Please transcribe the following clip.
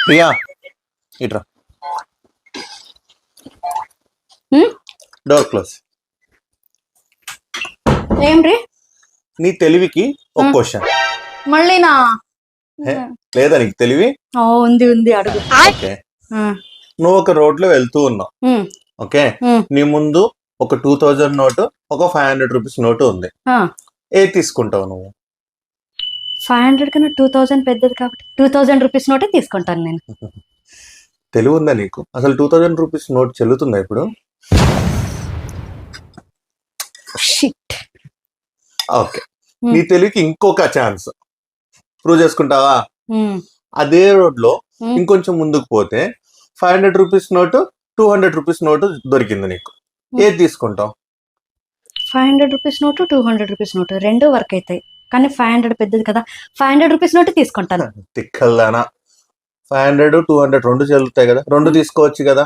ప్రియా ఇట్రా, door close. ఏం రీ నీ తెలివికి ఒక క్వశ్చన్. మళ్ళీనా? లేదా నీకు తెలివి? ఉంది ఉంది, అడుగు. ఓకే, నువ్వు ఒక రోడ్ లో వెళ్తూ ఉన్నావు. ఓకే, నీ ముందు ఒక 2000 నోటు, ఒక 500 రూపీస్ నోటు ఉంది. ఏది తీసుకుంటావు నువ్వు? 500 కన్నా 2000 పెద్దది కాబట్టి 2000 రూపీస్ నోటే తీసుకుంటాను నేను. తెలివి ఉందా నీకు? అసలు 2000 రూపీస్ నోట్ చెల్లుతుందా ఇప్పుడు? షిట్. ఓకే, నీ తెలివికి ఇంకొక ఛాన్స్. ప్రూవ్ చేసుకుంటావా? అదే రోడ్ లో ఇంకొంచెం ముందుకు పోతే 500 రూపీస్ నోటు, 200 రూపీస్ నోటు దొరికింది నీకు. ఏది తీసుకుంటావు? 500 రూపీస్ నోటు, 200 రూపీస్ నోటు రెండు వర్క్ అవుతాయి, కానీ 500 పెద్దది కదా, 500 రూపీస్ నోటు తీసుకుంటాను. తిక్కల్దానా, 500 200 రెండు చెల్లుతాయి కదా, రెండు తీసుకోవచ్చు కదా.